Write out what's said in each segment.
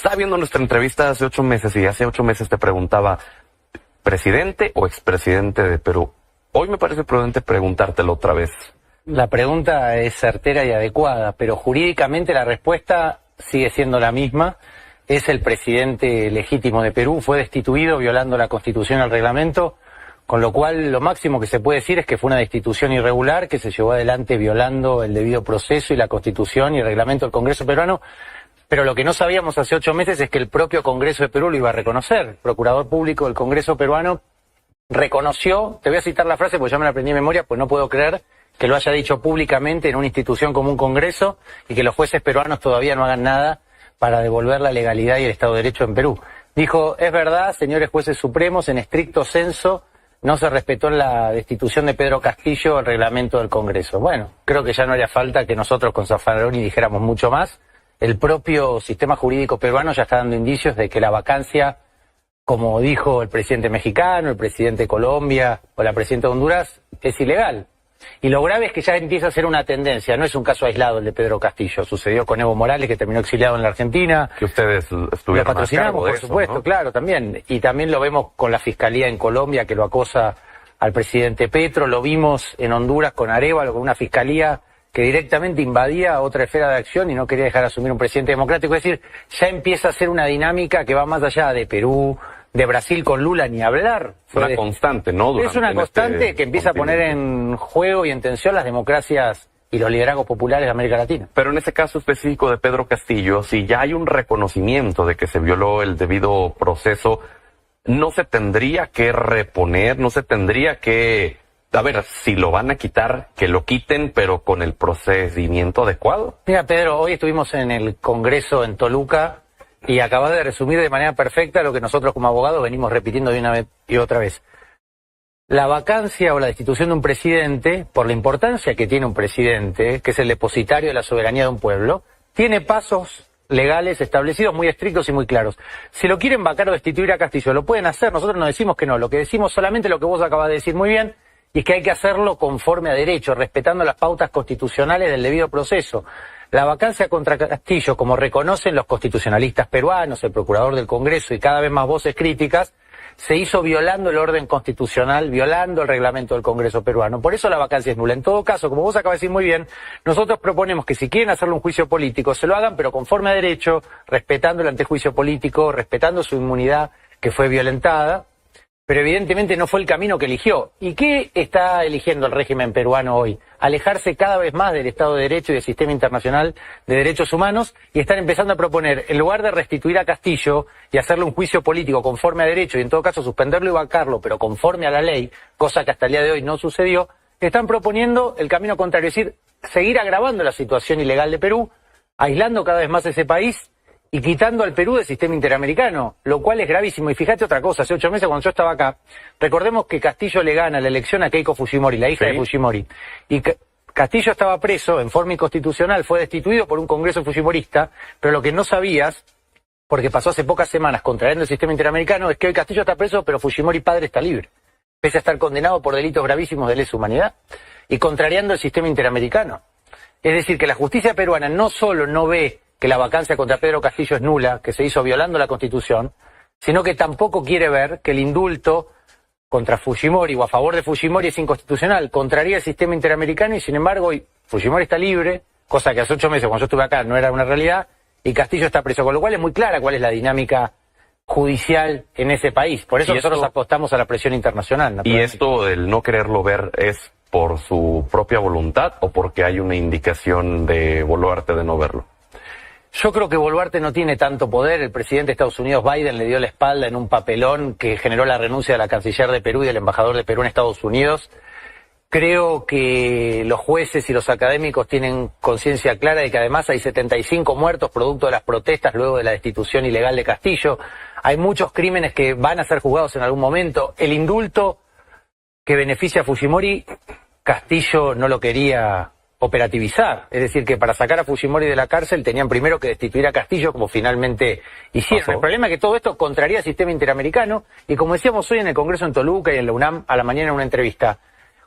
Estaba viendo nuestra entrevista hace 8 meses y hace 8 meses te preguntaba, ¿presidente o expresidente de Perú? Hoy me parece prudente preguntártelo otra vez. La pregunta es certera y adecuada, pero jurídicamente la respuesta sigue siendo la misma. Es el presidente legítimo de Perú, fue destituido violando la Constitución y el reglamento, con lo cual lo máximo que se puede decir es que fue una destitución irregular que se llevó adelante violando el debido proceso y la Constitución y el reglamento del Congreso peruano. Pero lo que no sabíamos hace 8 meses es que el propio Congreso de Perú lo iba a reconocer. El Procurador Público del Congreso peruano reconoció, te voy a citar la frase porque ya me la aprendí de memoria, pues no puedo creer que lo haya dicho públicamente en una institución como un Congreso y que los jueces peruanos todavía no hagan nada para devolver la legalidad y el Estado de Derecho en Perú. Dijo, es verdad, señores jueces supremos, en estricto senso no se respetó en la destitución de Pedro Castillo el reglamento del Congreso. Bueno, creo que ya no haría falta que nosotros con Zaffaroni dijéramos mucho más. El propio sistema jurídico peruano ya está dando indicios de que la vacancia, como dijo el presidente mexicano, el presidente de Colombia o la presidenta de Honduras, es ilegal. Y lo grave es que ya empieza a ser una tendencia, no es un caso aislado el de Pedro Castillo. Sucedió con Evo Morales, que terminó exiliado en la Argentina. Que ustedes estuvieron lo patrocinamos, a cargo de por eso, supuesto, ¿no? claro, también. Y también lo vemos con la Fiscalía en Colombia, que lo acosa al presidente Petro. Lo vimos en Honduras con Arévalo, con una Fiscalía que directamente invadía otra esfera de acción y no quería dejar asumir un presidente democrático. Es decir, ya empieza a ser una dinámica que va más allá de Perú, de Brasil con Lula, ni hablar. Una constante, ¿no? Es una constante que empieza a poner en juego y en tensión las democracias y los liderazgos populares de América Latina. Pero en ese caso específico de Pedro Castillo, si ya hay un reconocimiento de que se violó el debido proceso, ¿no se tendría que reponer, no se tendría que... A ver, si lo van a quitar, que lo quiten, pero con el procedimiento adecuado? Mira, Pedro, hoy estuvimos en el Congreso en Toluca y acabas de resumir de manera perfecta lo que nosotros como abogados venimos repitiendo de una vez y otra vez. La vacancia o la destitución de un presidente, por la importancia que tiene un presidente, que es el depositario de la soberanía de un pueblo, tiene pasos legales establecidos muy estrictos y muy claros. Si lo quieren vacar o destituir a Castillo, lo pueden hacer, nosotros no decimos que no, lo que decimos solamente lo que vos acabas de decir muy bien, y es que hay que hacerlo conforme a derecho, respetando las pautas constitucionales del debido proceso. La vacancia contra Castillo, como reconocen los constitucionalistas peruanos, el procurador del Congreso y cada vez más voces críticas, se hizo violando el orden constitucional, violando el reglamento del Congreso peruano. Por eso la vacancia es nula. En todo caso, como vos acabas de decir muy bien, nosotros proponemos que si quieren hacerle un juicio político, se lo hagan, pero conforme a derecho, respetando el antejuicio político, respetando su inmunidad que fue violentada. Pero evidentemente no fue el camino que eligió. ¿Y qué está eligiendo el régimen peruano hoy? Alejarse cada vez más del Estado de Derecho y del sistema internacional de derechos humanos y están empezando a proponer, en lugar de restituir a Castillo y hacerle un juicio político conforme a derecho y en todo caso suspenderlo y vacarlo, pero conforme a la ley, cosa que hasta el día de hoy no sucedió, están proponiendo el camino contrario, es decir, seguir agravando la situación ilegal de Perú, aislando cada vez más ese país y quitando al Perú del sistema interamericano, lo cual es gravísimo. Y fíjate otra cosa, hace 8 meses cuando yo estaba acá, recordemos que Castillo le gana la elección a Keiko Fujimori, la hija de Fujimori, y Castillo estaba preso en forma inconstitucional, fue destituido por un congreso fujimorista, pero lo que no sabías, porque pasó hace pocas semanas contrariando el sistema interamericano, es que hoy Castillo está preso, pero Fujimori padre está libre, pese a estar condenado por delitos gravísimos de lesa humanidad, y contrariando el sistema interamericano. Es decir, que la justicia peruana no solo no ve que la vacancia contra Pedro Castillo es nula, que se hizo violando la Constitución, sino que tampoco quiere ver que el indulto contra Fujimori o a favor de Fujimori es inconstitucional, contraría el sistema interamericano y sin embargo hoy Fujimori está libre, cosa que hace 8 meses cuando yo estuve acá no era una realidad, y Castillo está preso, con lo cual es muy clara cuál es la dinámica judicial en ese país. Por eso nosotros apostamos a la presión internacional. ¿Y esto del no quererlo ver es por su propia voluntad o porque hay una indicación de Boluarte de no verlo? Yo creo que Boluarte no tiene tanto poder. El presidente de Estados Unidos, Biden, le dio la espalda en un papelón que generó la renuncia de la canciller de Perú y del embajador de Perú en Estados Unidos. Creo que los jueces y los académicos tienen conciencia clara de que además hay 75 muertos producto de las protestas luego de la destitución ilegal de Castillo. Hay muchos crímenes que van a ser juzgados en algún momento. El indulto que beneficia a Fujimori, Castillo no lo quería operativizar, es decir, que para sacar a Fujimori de la cárcel tenían primero que destituir a Castillo, como finalmente hicieron. El problema es que todo esto contraría el sistema interamericano, y como decíamos hoy en el Congreso en Toluca y en la UNAM a la mañana en una entrevista,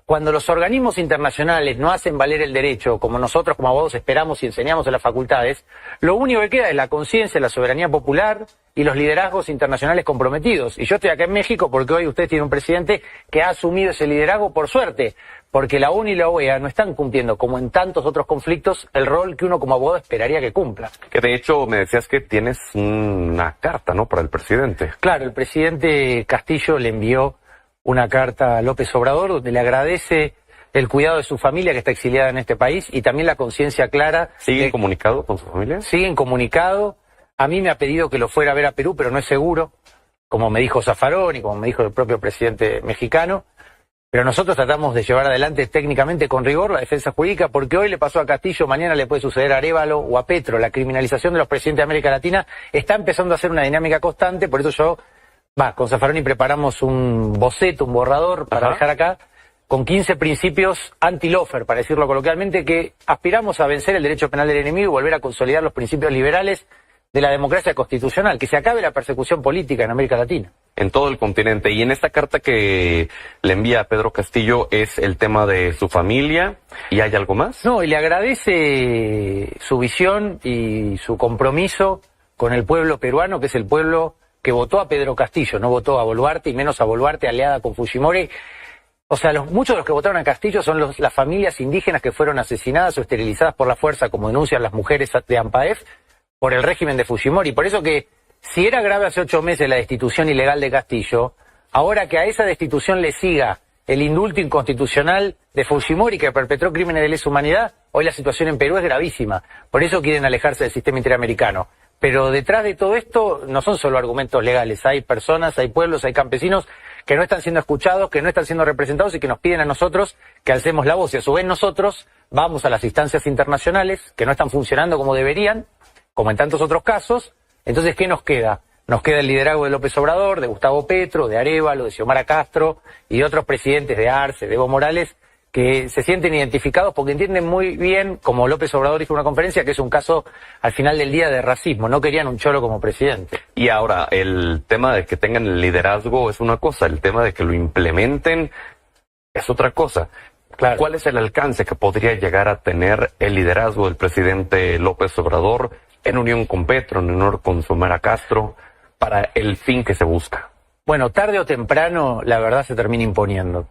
cuando los organismos internacionales no hacen valer el derecho, como nosotros como abogados esperamos y enseñamos en las facultades, lo único que queda es la conciencia, la soberanía popular y los liderazgos internacionales comprometidos. Y yo estoy acá en México porque hoy usted tiene un presidente que ha asumido ese liderazgo por suerte, porque la ONU y la OEA no están cumpliendo, como en tantos otros conflictos, el rol que uno como abogado esperaría que cumpla. Que de hecho me decías que tienes una carta, ¿no?, para el presidente. Claro, el presidente Castillo le envió una carta a López Obrador donde le agradece el cuidado de su familia que está exiliada en este país y también la conciencia clara. ¿Siguen comunicado con su familia? Siguen comunicado. A mí me ha pedido que lo fuera a ver a Perú, pero no es seguro, como me dijo Zaffaroni y como me dijo el propio presidente mexicano. Pero nosotros tratamos de llevar adelante técnicamente con rigor la defensa jurídica, porque hoy le pasó a Castillo, mañana le puede suceder a Arévalo o a Petro. La criminalización de los presidentes de América Latina está empezando a ser una dinámica constante, por eso con Zaffaroni preparamos un boceto, un borrador para dejar acá, con 15 principios anti-lofer, para decirlo coloquialmente, que aspiramos a vencer el derecho penal del enemigo y volver a consolidar los principios liberales de la democracia constitucional, que se acabe la persecución política en América Latina. En todo el continente. Y en esta carta que le envía a Pedro Castillo es el tema de su familia. ¿Y hay algo más? No, y le agradece su visión y su compromiso con el pueblo peruano, que es el pueblo que votó a Pedro Castillo, no votó a Boluarte y menos a Boluarte aliada con Fujimori. O sea, muchos de los que votaron a Castillo son las familias indígenas que fueron asesinadas o esterilizadas por la fuerza, como denuncian las mujeres de AMPAEF, por el régimen de Fujimori. Por eso que, si era grave hace 8 meses la destitución ilegal de Castillo, ahora que a esa destitución le siga el indulto inconstitucional de Fujimori que perpetró crímenes de lesa humanidad, hoy la situación en Perú es gravísima. Por eso quieren alejarse del sistema interamericano. Pero detrás de todo esto no son solo argumentos legales, hay personas, hay pueblos, hay campesinos que no están siendo escuchados, que no están siendo representados y que nos piden a nosotros que alcemos la voz. Y a su vez nosotros vamos a las instancias internacionales que no están funcionando como deberían, como en tantos otros casos. Entonces, ¿qué nos queda? Nos queda el liderazgo de López Obrador, de Gustavo Petro, de Arévalo, de Xiomara Castro y de otros presidentes de Arce, de Evo Morales, que se sienten identificados porque entienden muy bien, como López Obrador dijo en una conferencia, que es un caso al final del día de racismo. No querían un cholo como presidente. Y ahora, el tema de que tengan el liderazgo es una cosa, el tema de que lo implementen es otra cosa. Claro. ¿Cuál es el alcance que podría llegar a tener el liderazgo del presidente López Obrador en unión con Petro, en unión con Xiomara Castro, para el fin que se busca? Bueno, tarde o temprano la verdad se termina imponiendo.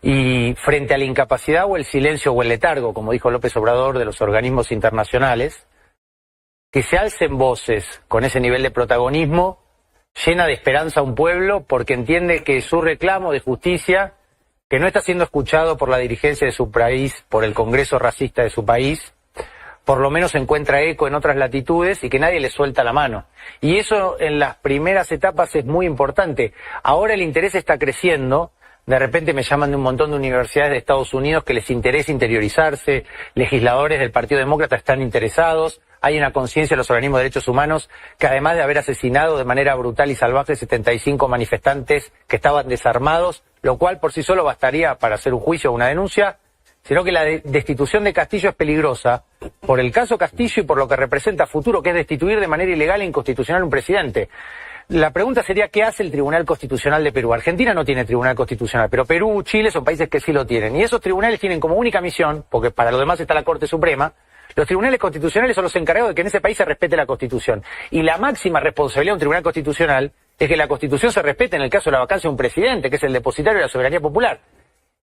Y frente a la incapacidad o el silencio o el letargo, como dijo López Obrador, de los organismos internacionales, que se alcen voces con ese nivel de protagonismo llena de esperanza a un pueblo porque entiende que su reclamo de justicia, que no está siendo escuchado por la dirigencia de su país, por el Congreso racista de su país, por lo menos encuentra eco en otras latitudes y que nadie le suelta la mano. Y eso en las primeras etapas es muy importante. Ahora el interés está creciendo. De repente me llaman de un montón de universidades de Estados Unidos que les interesa interiorizarse, legisladores del Partido Demócrata están interesados, hay una conciencia de los organismos de derechos humanos que además de haber asesinado de manera brutal y salvaje 75 manifestantes que estaban desarmados, lo cual por sí solo bastaría para hacer un juicio o una denuncia, sino que la destitución de Castillo es peligrosa por el caso Castillo y por lo que representa a futuro, que es destituir de manera ilegal e inconstitucional un presidente. La pregunta sería, ¿qué hace el Tribunal Constitucional de Perú? Argentina no tiene Tribunal Constitucional, pero Perú, Chile son países que sí lo tienen. Y esos tribunales tienen como única misión, porque para lo demás está la Corte Suprema, los tribunales constitucionales son los encargados de que en ese país se respete la Constitución. Y la máxima responsabilidad de un Tribunal Constitucional es que la Constitución se respete en el caso de la vacancia de un presidente, que es el depositario de la soberanía popular.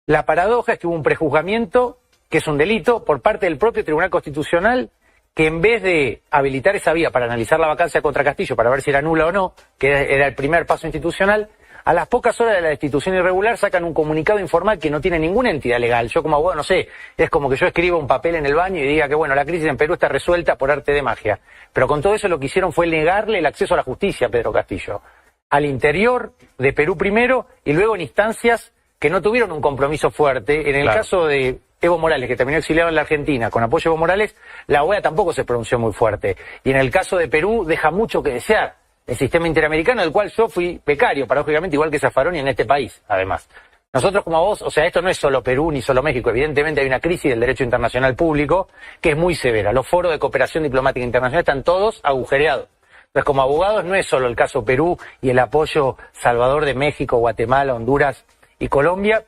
La paradoja es que hubo un prejuzgamiento, que es un delito, por parte del propio Tribunal Constitucional, que en vez de habilitar esa vía para analizar la vacancia contra Castillo, para ver si era nula o no, que era el primer paso institucional, a las pocas horas de la destitución irregular sacan un comunicado informal que no tiene ninguna entidad legal. Yo como abogado, no sé, es como que yo escriba un papel en el baño y diga que bueno, la crisis en Perú está resuelta por arte de magia. Pero con todo eso lo que hicieron fue negarle el acceso a la justicia a Pedro Castillo. Al interior de Perú primero y luego en instancias que no tuvieron un compromiso fuerte. En el caso de Evo Morales, que terminó exiliado en la Argentina, con apoyo a Evo Morales, la OEA tampoco se pronunció muy fuerte. Y en el caso de Perú, deja mucho que desear el sistema interamericano, del cual yo fui becario, paradójicamente, igual que Zaffaroni en este país, además. Nosotros como vos, o sea, esto no es solo Perú ni solo México, evidentemente hay una crisis del derecho internacional público que es muy severa. Los foros de cooperación diplomática internacional están todos agujereados. Entonces, como abogados, no es solo el caso Perú y el apoyo Salvador de México, Guatemala, Honduras y Colombia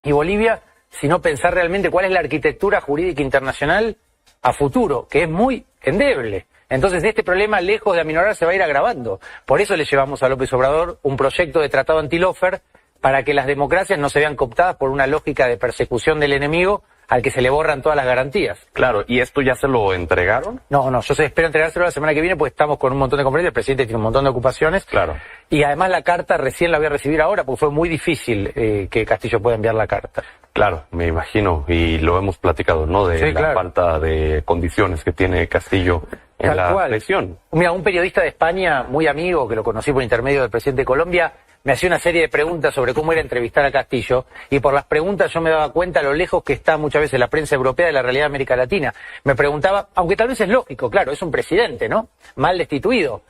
y Bolivia, sino pensar realmente cuál es la arquitectura jurídica internacional a futuro, que es muy endeble. Entonces este problema, lejos de aminorar, se va a ir agravando. Por eso le llevamos a López Obrador un proyecto de tratado anti-lawfare para que las democracias no se vean cooptadas por una lógica de persecución del enemigo al que se le borran todas las garantías. Claro, ¿y esto ya se lo entregaron? No, yo espero entregárselo la semana que viene porque estamos con un montón de conferencias, el presidente tiene un montón de ocupaciones. Claro. Y además la carta recién la voy a recibir ahora porque fue muy difícil que Castillo pueda enviar la carta. Claro, me imagino, y lo hemos platicado, ¿no? De Sí, la claro. falta de condiciones que tiene Castillo en la prisión. Mira, un periodista de España, muy amigo, que lo conocí por intermedio del presidente de Colombia, me hacía una serie de preguntas sobre cómo era entrevistar a Castillo, y por las preguntas yo me daba cuenta lo lejos que está muchas veces la prensa europea de la realidad de América Latina. Me preguntaba, aunque tal vez es lógico, claro, es un presidente, ¿no? Mal destituido.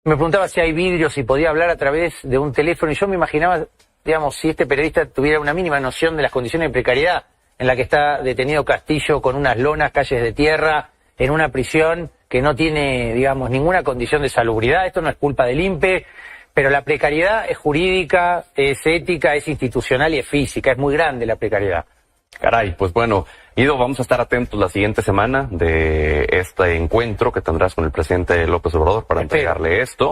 Me preguntaba si hay vidrios, si podía hablar a través de un teléfono, y yo me imaginaba, digamos, si este periodista tuviera una mínima noción de las condiciones de precariedad en la que está detenido Castillo con unas lonas, calles de tierra, en una prisión que no tiene, digamos, ninguna condición de salubridad. Esto no es culpa del INPE, pero la precariedad es jurídica, es ética, es institucional y es física. Es muy grande la precariedad. Caray, pues bueno, Guido, vamos a estar atentos la siguiente semana de este encuentro que tendrás con el presidente López Obrador para entregarle esto.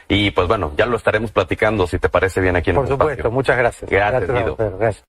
Y pues bueno, ya lo estaremos platicando, si te parece bien, aquí en el espacio. Por supuesto, muchas gracias. Gracias, Guido. Gracias.